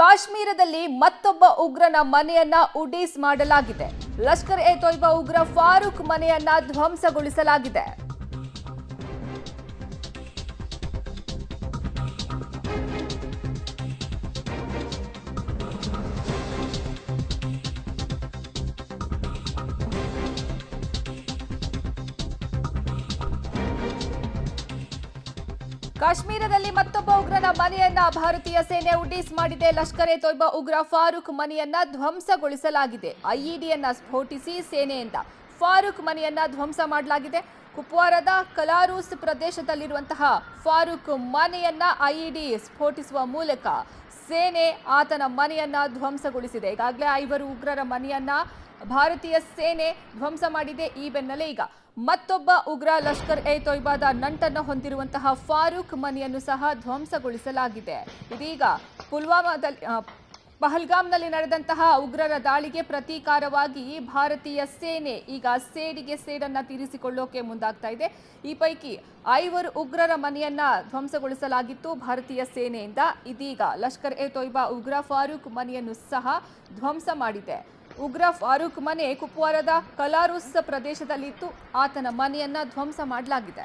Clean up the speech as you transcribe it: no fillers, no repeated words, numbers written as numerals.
ಕಾಶ್ಮೀರದಲ್ಲಿ ಮತ್ತೊಬ್ಬ ಉಗ್ರನ ಮನೆಯನ್ನ ಉಡೀಸ್ ಮಾಡಲಾಗಿದೆ. ಲಷ್ಕರ್ ಎ ತೊಯ್ಬಾ ಉಗ್ರ ಫಾರೂಕ್ ಮನೆಯನ್ನ ಧ್ವಂಸಗೊಳಿಸಲಾಗಿದೆ. ಕಾಶ್ಮೀರದಲ್ಲಿ ಮತ್ತೊಬ್ಬ ಉಗ್ರನ ಮನೆಯನ್ನ ಭಾರತೀಯ ಸೇನೆ ಉಡೀಸ್ ಮಾಡಿದೆ. ಲಷ್ಕರ್ ಎ ತೊಯ್ಬಾ ಉಗ್ರ ಫಾರೂಕ್ ಮನೆಯನ್ನ ಧ್ವಂಸಗೊಳಿಸಲಾಗಿದೆ. ಐಇಡಿಯನ್ನ ಸ್ಫೋಟಿಸಿ ಸೇನೆಯಿಂದ ಫಾರೂಕ್ ಮನೆಯನ್ನ ಧ್ವಂಸ ಮಾಡಲಾಗಿದೆ. ಕುಪ್ವಾರದ ಕಲಾರೂಸ್ ಪ್ರದೇಶದಲ್ಲಿರುವಂತಹ ಫಾರೂಕ್ ಮನೆಯನ್ನ ಐಇಡಿ ಸ್ಫೋಟಿಸುವ ಮೂಲಕ ಸೇನೆ ಆತನ ಮನೆಯನ್ನ ಧ್ವಂಸಗೊಳಿಸಿದೆ. ಈಗಾಗಲೇ 5 ಉಗ್ರರ ಮನೆಯನ್ನ ಭಾರತೀಯ ಸೇನೆ ಧ್ವಂಸ ಮಾಡಿದೆ. ಈ ಬೆನ್ನಲ್ಲೇ ಈಗ ಮತ್ತೊಬ್ಬ ಉಗ್ರ ಲಷ್ಕರ್ ಎ ತೊಯ್ಬಾದ ನಂಟನ್ನು ಹೊಂದಿರುವಂತಹ ಫಾರೂಕ್ ಮನೆಯನ್ನು ಸಹ ಧ್ವಂಸಗೊಳಿಸಲಾಗಿದೆ. ಇದೀಗ ಪಹಲ್ಗಾಮ್ನಲ್ಲಿ ನಡೆದಂತಹ ಉಗ್ರರ ದಾಳಿಗೆ ಪ್ರತೀಕಾರವಾಗಿ ಭಾರತೀಯ ಸೇನೆ ಈಗ ಸೇಡಿಗೆ ಸೇಡನ್ನ ತೀರಿಸಿಕೊಳ್ಳೋಕೆ ಮುಂದಾಗ್ತಾ ಇದೆ. ಈ ಪೈಕಿ 5 ಉಗ್ರರ ಮನೆಯನ್ನ ಧ್ವಂಸಗೊಳಿಸಲಾಗಿತ್ತು ಭಾರತೀಯ ಸೇನೆಯಿಂದ. ಇದೀಗ ಲಷ್ಕರ್ ಎ ತೊಯ್ಬಾ ಉಗ್ರ ಫಾರೂಕ್ ಮನೆಯನ್ನು ಸಹ ಧ್ವಂಸ ಮಾಡಿದೆ. ಉಗ್ರ ಫಾರೂಕ್ ಮನೆ ಕುಪ್ವಾರದ ಕಲಾರೂಸ್ ಪ್ರದೇಶದಲ್ಲಿತ್ತು. ಆತನ ಮನೆಯನ್ನ ಧ್ವಂಸ ಮಾಡಲಾಗಿದೆ.